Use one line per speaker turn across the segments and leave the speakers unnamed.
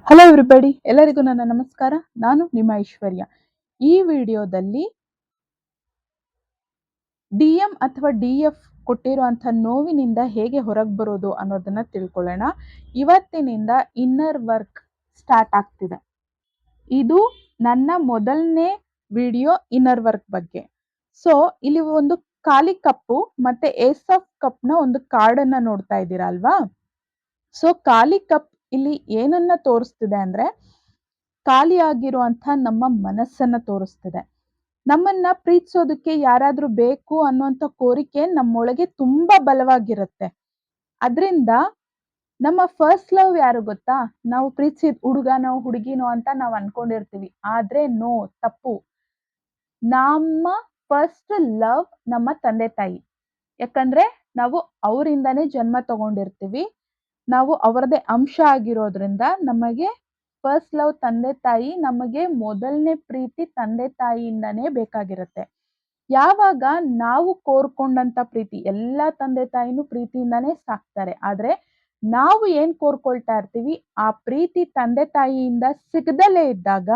Hello everybody, ಎಲ್ಲರಿಗೂ ನನ್ನ ನಮಸ್ಕಾರ. ನಾನು ನಿಮ್ಮ ಐಶ್ವರ್ಯ. ಈ ವಿಡಿಯೋದಲ್ಲಿ ಡಿ.ಎಂ ಅಥವಾ ಡಿ.ಎಫ್ ಕೊಟ್ಟಿರುವಂಥ ನೋವಿನಿಂದ ಹೇಗೆ ಹೊರಗೆ ಬರೋದು ಅನ್ನೋದನ್ನ ತಿಳ್ಕೊಳ್ಳೋಣ. ಇವತ್ತಿನಿಂದ ಇನ್ನರ್ ವರ್ಕ್ ಸ್ಟಾರ್ಟ್ ಆಗ್ತಿದೆ. ಇದು ನನ್ನ ಮೊದಲನೇ ವಿಡಿಯೋ ಇನ್ನರ್ ವರ್ಕ್ ಬಗ್ಗೆ. ಸೊ ಇಲ್ಲಿ ಒಂದು ಖಾಲಿ ಕಪ್ಪು ಮತ್ತೆ ಏಸ್ ಆಫ್ ಕಪ್ನ ಒಂದು ಕಾರ್ಡನ್ನ ನೋಡ್ತಾ ಇದ್ದೀರಾ ಅಲ್ವಾ? ಸೊ ಖಾಲಿ ಕಪ್ ಇಲ್ಲಿ ಏನನ್ನ ತೋರಿಸ್ತಿದೆ ಅಂದ್ರೆ ಖಾಲಿಯಾಗಿರುವಂಥ ನಮ್ಮ ಮನಸ್ಸನ್ನ ತೋರಿಸ್ತಿದೆ. ನಮ್ಮನ್ನ ಪ್ರೀತಿಸೋದಕ್ಕೆ ಯಾರಾದ್ರೂ ಬೇಕು ಅನ್ನುವಂಥ ಕೋರಿಕೆ ನಮ್ಮೊಳಗೆ ತುಂಬಾ ಬಲವಾಗಿರುತ್ತೆ. ಅದ್ರಿಂದ ನಮ್ಮ ಫಸ್ಟ್ ಲವ್ ಯಾರು ಗೊತ್ತಾ? ನಾವು ಪ್ರೀತಿಸಿದ ಹುಡುಗನೋ ಹುಡುಗಿನೋ ಅಂತ ನಾವು ಅನ್ಕೊಂಡಿರ್ತೀವಿ. ಆದ್ರೆ ನೋ, ತಪ್ಪು. ನಮ್ಮ ಫಸ್ಟ್ ಲವ್ ನಮ್ಮ ತಂದೆ ತಾಯಿ. ಯಾಕಂದ್ರೆ ನಾವು ಅವರಿಂದಾನೇ ಜನ್ಮ ತಗೊಂಡಿರ್ತೀವಿ. ನಾವು ಅವರದೇ ಅಂಶ ಆಗಿರೋದ್ರಿಂದ ನಮಗೆ ಫಸ್ಟ್ ಲವ್ ತಂದೆ ತಾಯಿ. ನಮಗೆ ಮೊದಲನೇ ಪ್ರೀತಿ ತಂದೆ ತಾಯಿಯಿಂದಾನೇ ಬೇಕಾಗಿರುತ್ತೆ. ಯಾವಾಗ ನಾವು ಕೋರ್ಕೊಂಡಂತ ಪ್ರೀತಿ, ಎಲ್ಲಾ ತಂದೆ ತಾಯಿನೂ ಪ್ರೀತಿಯಿಂದಾನೇ ಸಾಕ್ತಾರೆ. ಆದ್ರೆ ನಾವು ಏನ್ ಕೋರ್ಕೊಳ್ತಾ ಇರ್ತೀವಿ, ಆ ಪ್ರೀತಿ ತಂದೆ ತಾಯಿಯಿಂದ ಸಿಗದಲೇ ಇದ್ದಾಗ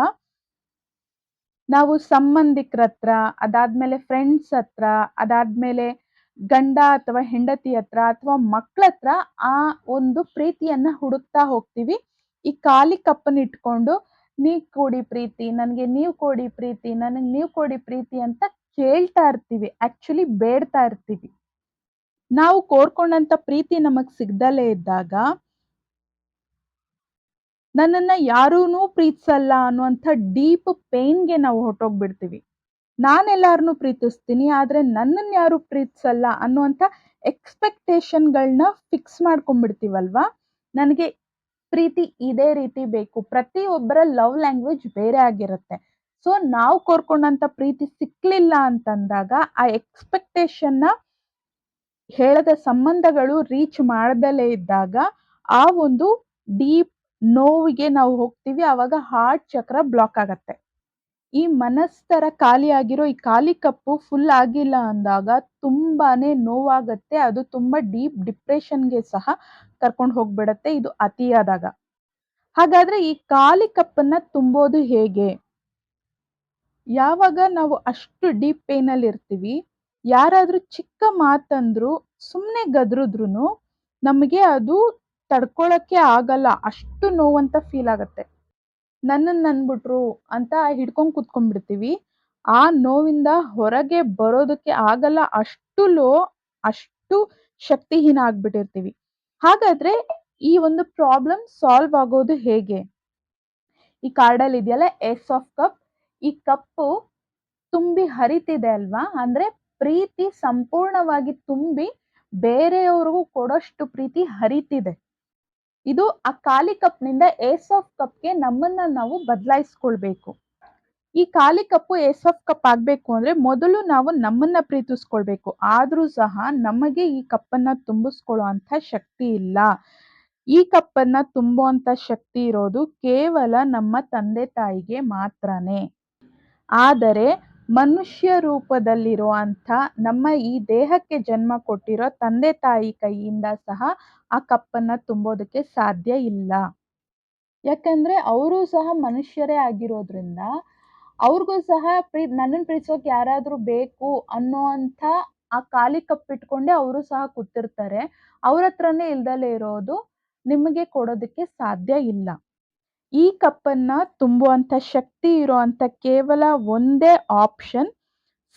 ನಾವು ಸಂಬಂಧಿಕರ ಹತ್ರ, ಅದಾದ್ಮೇಲೆ ಫ್ರೆಂಡ್ಸ್ ಹತ್ರ, ಅದಾದ್ಮೇಲೆ ಗಂಡ ಅಥವಾ ಹೆಂಡತಿ ಹತ್ರ ಅಥವಾ ಮಕ್ಳ ಹತ್ರ ಆ ಒಂದು ಪ್ರೀತಿಯನ್ನ ಹುಡುಕ್ತಾ ಹೋಗ್ತೀವಿ. ಈ ಖಾಲಿ ಕಪ್ಪನ್ನ ಇಟ್ಕೊಂಡು ನೀ ಕೊಡಿ ಪ್ರೀತಿ, ನನ್ಗೆ ನೀವ್ ಕೊಡಿ ಪ್ರೀತಿ, ನನಗ್ ನೀವ್ ಕೊಡಿ ಪ್ರೀತಿ ಅಂತ ಕೇಳ್ತಾ ಇರ್ತೀವಿ. ಆಕ್ಚುಲಿ ಬೇಡ್ತಾ ಇರ್ತೀವಿ. ನಾವು ಕೋರ್ಕೊಂಡಂತ ಪ್ರೀತಿ ನಮಗ್ ಸಿಗ್ದಲೇ ಇದ್ದಾಗ ನನ್ನನ್ನ ಯಾರೂನೂ ಪ್ರೀತಿಸಲ್ಲ ಅನ್ನುವಂಥ ಡೀಪ್ ಪೇನ್‌ಗೆ ನಾವು ಹೊರ್ಟೋಗ್ಬಿಡ್ತೀವಿ. ನಾನೆಲ್ಲಾರನ್ನೂ ಪ್ರೀತಿಸ್ತೀನಿ, ಆದ್ರೆ ನನ್ನನ್ನ ಯಾರು ಪ್ರೀತಿಸಲ್ಲ ಅನ್ನುವಂಥ ಎಕ್ಸ್‌ಪೆಕ್ಟೇಷನ್‌ಗಳನ್ನ ಫಿಕ್ಸ್ ಮಾಡ್ಕೊಂಡ್ಬಿಡ್ತೀವಲ್ವಾ? ನನಗೆ ಪ್ರೀತಿ ಇದೇ ರೀತಿ ಬೇಕು. ಪ್ರತಿಯೊಬ್ಬರ ಲವ್ ಲ್ಯಾಂಗ್ವೇಜ್ ಬೇರೆ ಆಗಿರುತ್ತೆ. ಸೊ ನಾವು ಕೋರ್ಕೊಂಡಂತ ಪ್ರೀತಿ ಸಿಕ್ಲಿಲ್ಲ ಅಂತಂದಾಗ ಆ ಎಕ್ಸ್‌ಪೆಕ್ಟೇಷನ್‌ನ ಹೇಳದ ಸಂಬಂಧಗಳು ರೀಚ್ ಮಾಡ್ದಲೇ ಇದ್ದಾಗ ಆ ಒಂದು ಡೀಪ್ ನೋವಿಗೆ ನಾವು ಹೋಗ್ತೀವಿ. ಆವಾಗ ಹಾರ್ಟ್ ಚಕ್ರ ಬ್ಲಾಕ್ ಆಗತ್ತೆ. ಈ ಮನಸ್ಸರ ಖಾಲಿಯಾಗಿರೋ ಈ ಖಾಲಿ ಕಪ್ಪು ಫುಲ್ ಆಗಿಲ್ಲ ಅಂದಾಗ ತುಂಬಾನೇ ನೋವಾಗತ್ತೆ. ಅದು ತುಂಬಾ ಡೀಪ್ ಡಿಪ್ರೆಷನ್‌ಗೆ ಸಹ ಕರ್ಕೊಂಡ್ ಹೋಗ್ಬಿಡತ್ತೆ, ಇದು ಅತಿಯಾದಾಗ. ಹಾಗಾದ್ರೆ ಈ ಖಾಲಿ ಕಪ್ಪನ್ನ ತುಂಬೋದು ಹೇಗೆ? ಯಾವಾಗ ನಾವು ಅಷ್ಟು ಡೀಪ್ ಪೇನಲ್ಲಿ ಇರ್ತೀವಿ, ಯಾರಾದ್ರೂ ಚಿಕ್ಕ ಮಾತಂದ್ರು, ಸುಮ್ನೆ ಗದ್ರುದ್ರುನು ನಮಗೆ ಅದು ತಡ್ಕೊಳಕ್ಕೆ ಆಗಲ್ಲ. ಅಷ್ಟು ನೋವಂತ ಫೀಲ್ ಆಗತ್ತೆ. ನನ್ನನ್ನ ಅಂದ್ಬಿಟ್ರು ಅಂತ ಹಿಡ್ಕೊಂಡ್ ಕೂತ್ಕೊಂಡ್ಬಿಡ್ತೀವಿ. ಆ ನೋವಿಂದ ಹೊರಗೆ ಬರೋದಕ್ಕೆ ಆಗಲ್ಲ. ಅಷ್ಟು ಶಕ್ತಿಹೀನ ಆಗ್ಬಿಟ್ಟಿರ್ತೀವಿ. ಹಾಗಾದ್ರೆ ಈ ಒಂದು ಪ್ರಾಬ್ಲಮ್ ಸಾಲ್ವ್ ಆಗೋದು ಹೇಗೆ? ಈ ಕಾರ್ಡಲ್ಲಿ ಇದೆಯಲ್ಲ ಏಸ್ ಆಫ್ ಕಪ್. ಈ ಕಪ್ಪು ತುಂಬಿ ಹರಿತಿದೆ ಅಲ್ವಾ? ಅಂದ್ರೆ ಪ್ರೀತಿ ಸಂಪೂರ್ಣವಾಗಿ ತುಂಬಿ ಬೇರೆಯವ್ರಿಗೂ ಕೊಡೋಷ್ಟು ಪ್ರೀತಿ ಹರಿತಿದೆ. ಇದು ಆ ಖಾಲಿ ಕಪ್‌ನಿಂದ ಏಸ್ ಆಫ್ ಕಪ್‌ಗೆ ನಮ್ಮನ್ನ ನಾವು ಬದಲಾಯಿಸ್ಕೊಳ್ಬೇಕು. ಈ ಖಾಲಿ ಕಪ್ಪು ಏಸ್ ಆಫ್ ಕಪ್ ಆಗ್ಬೇಕು ಅಂದ್ರೆ ಮೊದಲು ನಾವು ನಮ್ಮನ್ನ ಪ್ರೀತಿಸ್ಕೊಳ್ಬೇಕು. ಆದ್ರೂ ಸಹ ನಮಗೆ ಈ ಕಪ್ಪನ್ನ ತುಂಬಿಸ್ಕೊಳ್ಳುವಂಥ ಶಕ್ತಿ ಇಲ್ಲ. ಈ ಕಪ್ಪನ್ನ ತುಂಬುವಂಥ ಶಕ್ತಿ ಇರೋದು ಕೇವಲ ನಮ್ಮ ತಂದೆ ತಾಯಿಗೆ ಮಾತ್ರನೇ. ಆದರೆ ಮನುಷ್ಯ ರೂಪದಲ್ಲಿರುವಂಥ ನಮ್ಮ ಈ ದೇಹಕ್ಕೆ ಜನ್ಮ ಕೊಟ್ಟಿರೋ ತಂದೆ ತಾಯಿ ಕೈಯಿಂದ ಸಹ ಆ ಕಪ್ಪನ್ನ ತುಂಬೋದಕ್ಕೆ ಸಾಧ್ಯ ಇಲ್ಲ. ಯಾಕಂದ್ರೆ ಅವರು ಸಹ ಮನುಷ್ಯರೇ ಆಗಿರೋದ್ರಿಂದ ಅವ್ರಿಗೂ ಸಹ ನನ್ನನ್ನ ಪ್ರೀತಿಸೋಕೆ ಯಾರಾದ್ರೂ ಬೇಕು ಅನ್ನೋವಂಥ ಆ ಖಾಲಿ ಕಪ್ ಇಟ್ಕೊಂಡೇ ಅವರು ಸಹ ಕೂತಿರ್ತಾರೆ. ಅವ್ರ ಹತ್ರನೇ ಇಲ್ದಲೇ ಇರೋದು ನಿಮಗೆ ಕೊಡೋದಕ್ಕೆ ಸಾಧ್ಯ ಇಲ್ಲ. ಈ ಕಪ್ಪನ್ನ ತುಂಬುವಂಥ ಶಕ್ತಿ ಇರುವಂಥ ಕೇವಲ ಒಂದೇ ಆಪ್ಷನ್,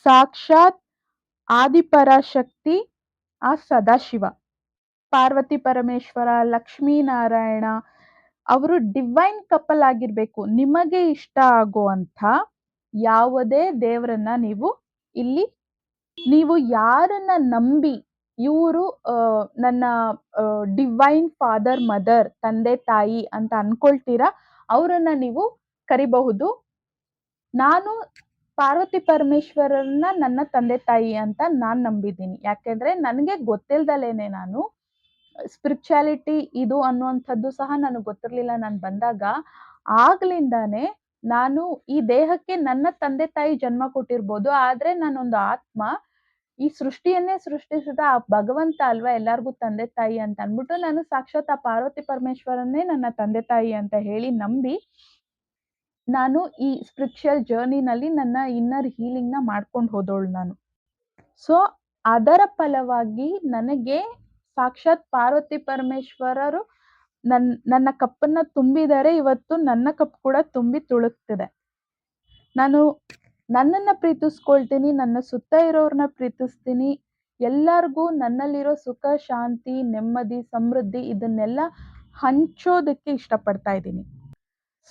ಸಾಕ್ಷಾತ್ ಆದಿಪರಾಶಕ್ತಿ, ಆ ಸದಾಶಿವ. ಪಾರ್ವತಿ ಪರಮೇಶ್ವರ, ಲಕ್ಷ್ಮೀನಾರಾಯಣ ಅವರು ಡಿವೈನ್ ಕಪಲ್ ಆಗಿರ್ಬೇಕು. ನಿಮಗೆ ಇಷ್ಟ ಆಗುವಂಥ ಯಾವುದೇ ದೇವರನ್ನ ನೀವು ಯಾರನ್ನ ನಂಬಿ ಇವರು ನನ್ನ ಡಿವೈನ್ ಫಾದರ್ ಮದರ್, ತಂದೆ ತಾಯಿ ಅಂತ ಅನ್ಕೊಳ್ತೀರಾ ಅವರನ್ನ ನೀವು ಕರಿಬಹುದು. ನಾನು ಪಾರ್ವತಿ ಪರಮೇಶ್ವರನ್ನ ನನ್ನ ತಂದೆ ತಾಯಿ ಅಂತ ನಾನ್ ನಂಬಿದ್ದೀನಿ. ಯಾಕೆಂದ್ರೆ ನನಗೆ ಗೊತ್ತಿಲ್ದಲೇನೆ ನಾನು ಸ್ಪಿರಿಚುಯಾಲಿಟಿ ಇದು ಅನ್ನುವಂಥದ್ದು ಸಹ ನನಗೆ ಗೊತ್ತಿರ್ಲಿಲ್ಲ. ನಾನು ಬಂದಾಗ ಆಗ್ಲಿಂದಾನೇ ನಾನು ಈ ದೇಹಕ್ಕೆ ನನ್ನ ತಂದೆ ತಾಯಿ ಜನ್ಮ ಕೊಟ್ಟಿರ್ಬೋದು. ಆದ್ರೆ ನಾನೊಂದು ಆತ್ಮ. ಈ ಸೃಷ್ಟಿಯನ್ನೇ ಸೃಷ್ಟಿಸಿದ ಆ ಭಗವಂತ ಅಲ್ವಾ ಎಲ್ಲಾರ್ಗೂ ತಂದೆ ತಾಯಿ ಅಂತ ಅಂದ್ಬಿಟ್ಟು ನಾನು ಸಾಕ್ಷಾತ್ ಆ ಪಾರ್ವತಿ ಪರಮೇಶ್ವರನ್ನೇ ನನ್ನ ತಂದೆ ತಾಯಿ ಅಂತ ಹೇಳಿ ನಂಬಿ ನಾನು ಈ ಸ್ಪಿರಿಚುವಲ್ ಜರ್ನಿನಲ್ಲಿ ನನ್ನ ಇನ್ನರ್ ಹೀಲಿಂಗ್‌ನ ಮಾಡ್ಕೊಂಡು ಹೋದೋಳು ನಾನು. ಸೊ, ಅದರ ಫಲವಾಗಿ ನನಗೆ ಸಾಕ್ಷಾತ್ ಪಾರ್ವತಿ ಪರಮೇಶ್ವರರು ನನ್ನ ಕಪ್ಪನ್ನ ತುಂಬಿದ್ದಾರೆ. ಇವತ್ತು ನನ್ನ ಕಪ್ ಕೂಡ ತುಂಬಿ ತುಳುಕ್ತಿದೆ. ನಾನು ನನ್ನನ್ನ ಪ್ರೀತಿಸ್ಕೊಳ್ತೀನಿ, ನನ್ನ ಸುತ್ತ ಇರೋರ್ನ ಪ್ರೀತಿಸ್ತೀನಿ. ಎಲ್ಲಾರ್ಗೂ ನನ್ನಲ್ಲಿರೋ ಸುಖ, ಶಾಂತಿ, ನೆಮ್ಮದಿ, ಸಮೃದ್ಧಿ ಇದನ್ನೆಲ್ಲ ಹಂಚೋದಕ್ಕೆ ಇಷ್ಟಪಡ್ತಾ ಇದ್ದೀನಿ.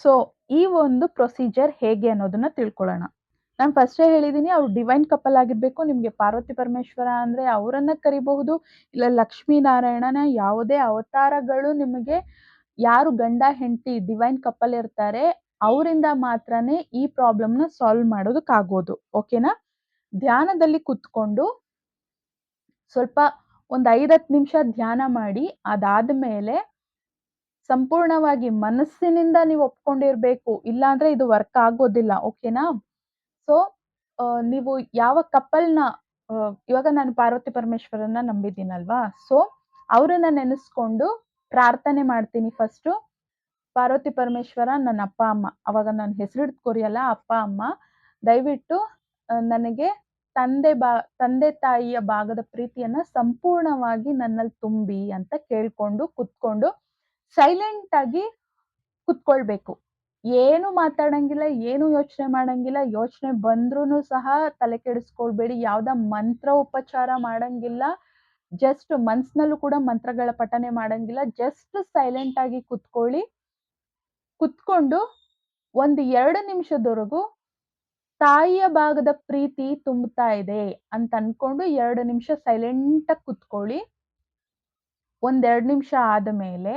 ಸೊ, ಈ ಒಂದು ಪ್ರೊಸೀಜರ್ ಹೇಗೆ ಅನ್ನೋದನ್ನ ತಿಳ್ಕೊಳ್ಳೋಣ. ನಾನು ಫಸ್ಟೇ ಹೇಳಿದ್ದೀನಿ ಅವ್ರು ಡಿವೈನ್ ಕಪಲ್ ಆಗಿರ್ಬೇಕು. ನಿಮ್ಗೆ ಪಾರ್ವತಿ ಪರಮೇಶ್ವರ ಅಂದ್ರೆ ಅವರನ್ನ ಕರಿಬಹುದು. ಇಲ್ಲ ಲಕ್ಷ್ಮೀನಾರಾಯಣನ ಯಾವುದೇ ಅವತಾರಗಳು ನಿಮಗೆ ಯಾರು ಗಂಡ ಹೆಂಡತಿ ಡಿವೈನ್ ಕಪಲ್ ಇರ್ತಾರೆ ಅವರಿಂದ ಮಾತ್ರನೇ ಈ ಪ್ರಾಬ್ಲಮ್‌ನ ಸಾಲ್ವ್ ಮಾಡೋದಕ್ಕಾಗೋದು. ಓಕೆನಾ? ಧ್ಯಾನದಲ್ಲಿ ಕುತ್ಕೊಂಡು ಸ್ವಲ್ಪ ಒಂದು 5-10 ನಿಮಿಷ ಧ್ಯಾನ ಮಾಡಿ ಅದಾದ್ಮೇಲೆ ಸಂಪೂರ್ಣವಾಗಿ ಮನಸ್ಸಿನಿಂದ ನೀವು ಒಪ್ಕೊಂಡಿರ್ಬೇಕು. ಇಲ್ಲಾಂದ್ರೆ ಇದು ವರ್ಕ್ ಆಗೋದಿಲ್ಲ. ಓಕೆನಾ? ಸೊ, ನೀವು ಯಾವ ಕಪಲ್‌ನ ಇವಾಗ ನಾನು ಪಾರ್ವತಿ ಪರಮೇಶ್ವರನ್ನ ನಂಬಿದ್ದೀನಲ್ವಾ? ಸೊ, ಅವ್ರನ್ನ ನೆನೆಸ್ಕೊಂಡು ಪ್ರಾರ್ಥನೆ ಮಾಡ್ತೀನಿ ಫಸ್ಟು. ಪಾರ್ವತಿ ಪರಮೇಶ್ವರ ನನ್ನ ಅಪ್ಪ, ಅಮ್ಮ. ಅವಾಗ ನಾನು ಹೆಸರಿಡ್ದು ಕರೆಯಲ್ಲ. ಅಪ್ಪ, ಅಮ್ಮ ದಯವಿಟ್ಟು ನನಗೆ ತಂದೆ ತಾಯಿಯ ಭಾಗದ ಪ್ರೀತಿಯನ್ನ ಸಂಪೂರ್ಣವಾಗಿ ನನ್ನಲ್ಲಿ ತುಂಬಿ ಅಂತ ಕೇಳ್ಕೊಂಡು ಕುತ್ಕೊಂಡು ಸೈಲೆಂಟ್ ಆಗಿ ಕುತ್ಕೊಳ್ಬೇಕು. ಏನು ಮಾತಾಡಂಗಿಲ್ಲ, ಏನು ಯೋಚನೆ ಮಾಡಂಗಿಲ್ಲ. ಯೋಚನೆ ಬಂದ್ರೂನು ಸಹ ತಲೆ ಕೆಡಿಸ್ಕೊಳ್ಬೇಡಿ. ಯಾವ್ದ ಮಂತ್ರ ಉಪಚಾರ ಮಾಡಂಗಿಲ್ಲ. ಜಸ್ಟ್ ಮನ್ಸ್ನಲ್ಲೂ ಕೂಡ ಮಂತ್ರಗಳ ಪಠನೆ ಮಾಡಂಗಿಲ್ಲ. ಜಸ್ಟ್ ಸೈಲೆಂಟ್ ಆಗಿ ಕುತ್ಕೊಳ್ಳಿ. ಕುತ್ಕೊಂಡು ಒಂದು 2 ನಿಮಿಷದವರೆಗೂ ತಾಯಿಯ ಭಾಗದ ಪ್ರೀತಿ ತುಂಬುತ್ತಾ ಇದೆ ಅಂತ ಅನ್ಕೊಂಡು 2 ನಿಮಿಷ ಸೈಲೆಂಟ್ ಆಗಿ ಕುತ್ಕೊಳ್ಳಿ. ಒಂದ್ 2 ನಿಮಿಷ ಆದಮೇಲೆ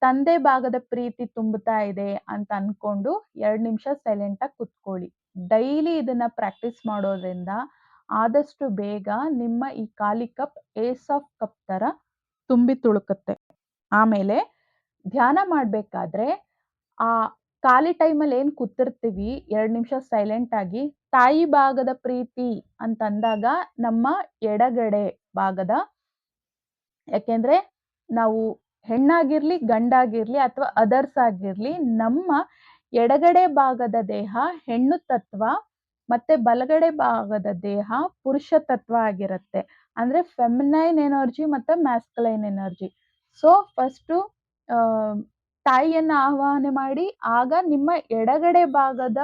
ತಂದೆ ಭಾಗದ ಪ್ರೀತಿ ತುಂಬುತ್ತಾ ಇದೆ ಅಂತ ಅನ್ಕೊಂಡು 2 ನಿಮಿಷ ಸೈಲೆಂಟ್ ಆಗಿ ಕುತ್ಕೊಳ್ಳಿ. ಡೈಲಿ ಇದನ್ನ ಪ್ರಾಕ್ಟೀಸ್ ಮಾಡೋದ್ರಿಂದ ಆದಷ್ಟು ಬೇಗ ನಿಮ್ಮ ಈ ಖಾಲಿ ಕಪ್ ಏಸ್ ಆಫ್ ಕಪ್ ತರ ತುಂಬಿ ತುಳುಕುತ್ತೆ. ಆಮೇಲೆ ಧ್ಯಾನ ಮಾಡ್ಬೇಕಾದ್ರೆ ಆ ಖಾಲಿ ಟೈಮಲ್ಲಿ ಏನ್ ಕೂತಿರ್ತೀವಿ 2 ನಿಮಿಷ ಸೈಲೆಂಟ್ ಆಗಿ ತಾಯಿ ಭಾಗದ ಪ್ರೀತಿ ಅಂತಂದಾಗ ನಮ್ಮ ಎಡಗಡೆ ಭಾಗದ ಯಾಕೆಂದ್ರೆ ನಾವು ಹೆಣ್ಣಾಗಿರ್ಲಿ ಗಂಡಾಗಿರ್ಲಿ ಅಥವಾ ಅದರ್ಸ್ ಆಗಿರ್ಲಿ ನಮ್ಮ ಎಡಗಡೆ ಭಾಗದ ದೇಹ ಹೆಣ್ಣು ತತ್ವ ಮತ್ತೆ ಬಲಗಡೆ ಭಾಗದ ದೇಹ ಪುರುಷ ತತ್ವ ಆಗಿರುತ್ತೆ. ಅಂದ್ರೆ ಫೆಮಿನೈನ್ ಎನರ್ಜಿ ಮತ್ತೆ ಮ್ಯಾಸ್ಕುಲೈನ್ ಎನರ್ಜಿ. ಸೊ ಫಸ್ಟು ತಾಯಿಯನ್ನ ಆವಾಹನೆ ಮಾಡಿ ಆಗ ನಿಮ್ಮ ಎಡಗಡೆ ಭಾಗದ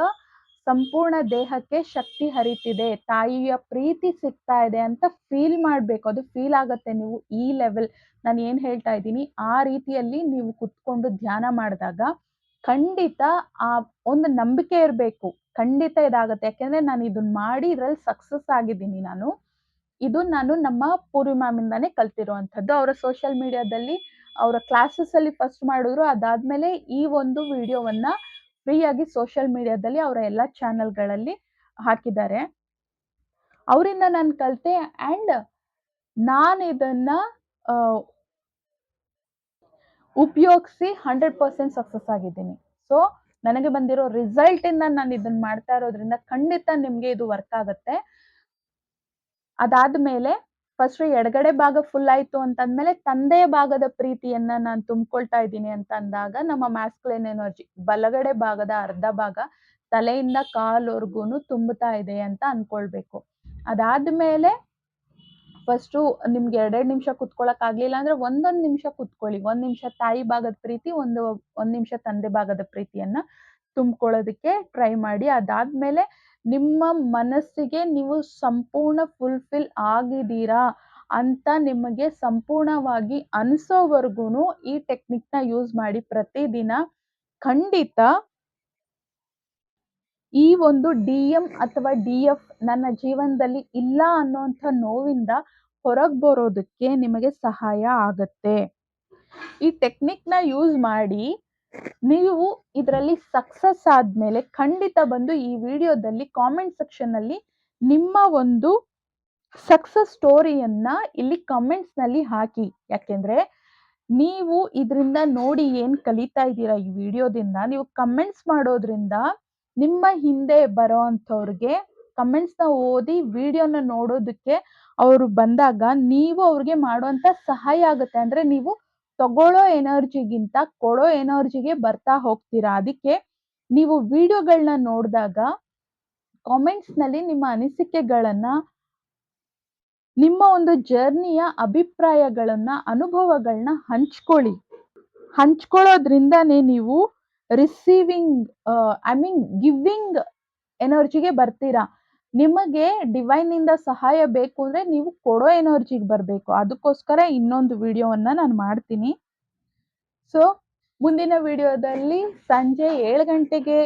ಸಂಪೂರ್ಣ ದೇಹಕ್ಕೆ ಶಕ್ತಿ ಹರಿತಿದೆ, ತಾಯಿಯ ಪ್ರೀತಿ ಸಿಗ್ತಾ ಇದೆ ಅಂತ ಫೀಲ್ ಮಾಡ್ಬೇಕು. ಅದು ಫೀಲ್ ಆಗತ್ತೆ ನೀವು ಈ ಲೆವೆಲ್ ನಾನು ಏನ್ ಹೇಳ್ತಾ ಇದ್ದೀನಿ ಆ ರೀತಿಯಲ್ಲಿ ನೀವು ಕುತ್ಕೊಂಡು ಧ್ಯಾನ ಮಾಡಿದಾಗ ಖಂಡಿತ ಆ ಒಂದು ನಂಬಿಕೆ ಇರಬೇಕು. ಖಂಡಿತ ಇದಾಗತ್ತೆ. ಯಾಕೆಂದ್ರೆ ನಾನು ಇದನ್ನ ಮಾಡಿ ಇದ್ರಲ್ಲಿ ಸಕ್ಸಸ್ ಆಗಿದ್ದೀನಿ ನಾನು. ಇದು ನಾನು ನಮ್ಮ ಪೂರ್ವಿ ಮ್ಯಾಮಿಂದಾನೇ ಕಲ್ತಿರುವಂಥದ್ದು. ಅವರ ಸೋಷಿಯಲ್ ಮೀಡಿಯಾದಲ್ಲಿ ಅವರ ಕ್ಲಾಸಸ್ ಅಲ್ಲಿ ಫಸ್ಟ್ ಮಾಡಿದ್ರು. ಅದಾದ್ಮೇಲೆ ಈ ಒಂದು ವಿಡಿಯೋವನ್ನ ಫ್ರೀ ಆಗಿ ಸೋಷಿಯಲ್ ಮೀಡಿಯಾದಲ್ಲಿ ಅವರ ಎಲ್ಲಾ ಚಾನೆಲ್ಗಳಲ್ಲಿ ಹಾಕಿದ್ದಾರೆ. ಅವರಿಂದ ನಾನು ಕಲ್ತೆ ಅಂಡ್ ನಾನು ಇದನ್ನ ಉಪಯೋಗಿಸಿ 100% ಸಕ್ಸಸ್ ಆಗಿದ್ದೀನಿ. ಸೊ ನನಗೆ ಬಂದಿರೋ ರಿಸಲ್ಟ್ ಇಂದ ನಾನು ಇದನ್ನ ಮಾಡ್ತಾ ಇರೋದ್ರಿಂದ ಖಂಡಿತ ನಿಮ್ಗೆ ಇದು ವರ್ಕ್ ಆಗತ್ತೆ. ಅದಾದ್ಮೇಲೆ ಫಸ್ಟ್ ಎಡಗಡೆ ಭಾಗ ಫುಲ್ ಆಯ್ತು ಅಂತಂದ್ಮೇಲೆ ತಂದೆಯ ಭಾಗದ ಪ್ರೀತಿಯನ್ನ ನಾನು ತುಂಬಿಕೊಳ್ತಾ ಇದ್ದೀನಿ ಅಂತ ಅಂದಾಗ ನಮ್ಮ ಮ್ಯಾಸ್ಕುಲೈನ್ ಎನರ್ಜಿ ಬಲಗಡೆ ಭಾಗದ ಅರ್ಧ ಭಾಗ ತಲೆಯಿಂದ ಕಾಲ್ವರ್ಗೂನು ತುಂಬುತ್ತಾ ಇದೆ ಅಂತ ಅನ್ಕೊಳ್ಬೇಕು. ಅದಾದ್ಮೇಲೆ ಫಸ್ಟು ನಿಮ್ಗೆ 2 ನಿಮಿಷ ಕುತ್ಕೊಳಕ್ ಆಗ್ಲಿಲ್ಲ ಅಂದ್ರೆ 1 ನಿಮಿಷ ಕುತ್ಕೊಳ್ಳಿ. 1 ನಿಮಿಷ ತಾಯಿ ಭಾಗದ ಪ್ರೀತಿ, 1 ನಿಮಿಷ ತಂದೆ ಭಾಗದ ಪ್ರೀತಿಯನ್ನ ತುಂಬ್ಕೊಳ್ಳೋದಕ್ಕೆ ಟ್ರೈ ಮಾಡಿ. ಅದಾದ್ಮೇಲೆ ನಿಮ್ಮ ಮನಸ್ಸಿಗೆ ನೀವು ಸಂಪೂರ್ಣ ಫುಲ್ಫಿಲ್ ಆಗಿದ್ದೀರಾ ಅಂತ ನಿಮಗೆ ಸಂಪೂರ್ಣವಾಗಿ ಅನ್ಸೋವರ್ಗೂನು ಈ ಟೆಕ್ನಿಕ್‌ನ ಯೂಸ್ ಮಾಡಿ ಪ್ರತಿದಿನ. ಖಂಡಿತ ಈ ಒಂದು ಡಿ.ಎಂ ಅಥವಾ ಡಿ.ಎಫ್ ನನ್ನ ಜೀವನದಲ್ಲಿ ಇಲ್ಲ ಅನ್ನೋಂಥ ನೋವಿಂದ ಹೊರಗೆ ಬರೋದಕ್ಕೆ ನಿಮಗೆ ಸಹಾಯ ಆಗತ್ತೆ. ಈ ಟೆಕ್ನಿಕ್‌ನ ಯೂಸ್ ಮಾಡಿ ನೀವು ಇದರಲ್ಲಿ ಸಕ್ಸಸ್ ಆದ್ಮೇಲೆ ಖಂಡಿತ ಬಂದು ಈ ವಿಡಿಯೋದಲ್ಲಿ ಕಾಮೆಂಟ್ ಸೆಕ್ಷನ್‌ನಲ್ಲಿ ನಿಮ್ಮ ಒಂದು ಸಕ್ಸಸ್ ಸ್ಟೋರಿಯನ್ನ ಇಲ್ಲಿ ಕಮೆಂಟ್ಸ್‌ನಲ್ಲಿ ಹಾಕಿ. ಯಾಕೆಂದ್ರೆ ನೀವು ಇದರಿಂದ ನೋಡಿ ಏನ್ ಕಲಿತಾ ಇದ್ದೀರಾ ಈ ವಿಡಿಯೋದಿಂದ ನೀವು ಕಮೆಂಟ್ಸ್ ಮಾಡೋದ್ರಿಂದ ನಿಮ್ಮ ಹಿಂದೆ ಬರೋಂಥವ್ರಿಗೆ ಕಮೆಂಟ್ಸ್‌ನ ಓದಿ ವಿಡಿಯೋನ ನೋಡೋದಕ್ಕೆ ಅವರು ಬಂದಾಗ ನೀವು ಅವ್ರಿಗೆ ಮಾಡುವಂತ ಸಹಾಯ ಆಗುತ್ತೆ. ಅಂದ್ರೆ ನೀವು ತಗೊಳ್ಳೋ ಎನರ್ಜಿಗಿಂತ ಕೊಡೋ ಎನರ್ಜಿಗೆ ಬರ್ತಾ ಹೋಗ್ತೀರಾ. ಅದಕ್ಕೆ ನೀವು ವಿಡಿಯೋಗಳನ್ನ ನೋಡಿದಾಗ ಕಾಮೆಂಟ್ಸ್‌ನಲ್ಲಿ ನಿಮ್ಮ ಅನಿಸಿಕೆಗಳನ್ನ, ನಿಮ್ಮ ಒಂದು ಜರ್ನಿಯ ಅಭಿಪ್ರಾಯಗಳನ್ನ, ಅನುಭವಗಳನ್ನ ಹಂಚ್ಕೊಳ್ಳಿ. ಹಂಚ್ಕೊಳ್ಳೋದ್ರಿಂದಾನೇ ನೀವು ರಿಸೀವಿಂಗ್ ಐ ಮೀನ್ ಗಿವಿಂಗ್ ಎನರ್ಜಿಗೆ ಬರ್ತೀರಾ. ನಿಮಗೆ ಡಿವೈನ್‌ನಿಂದ ಸಹಾಯ ಬೇಕು ಅಂದ್ರೆ ನೀವು ಕೊಡೋ ಎನರ್ಜಿಗೆ ಬರ್ಬೇಕು. ಅದಕ್ಕೋಸ್ಕರ ಇನ್ನೊಂದು ವಿಡಿಯೋವನ್ನ ನಾನು ಮಾಡ್ತೀನಿ. ಸೊ, ಮುಂದಿನ ವಿಡಿಯೋದಲ್ಲಿ ಸಂಜೆ 7 ಗಂಟೆಗೆ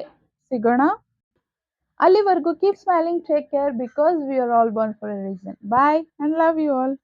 ಸಿಗೋಣ. ಅಲ್ಲಿವರೆಗೂ keep smiling, take care because we are all born for a reason. Bye and love you all.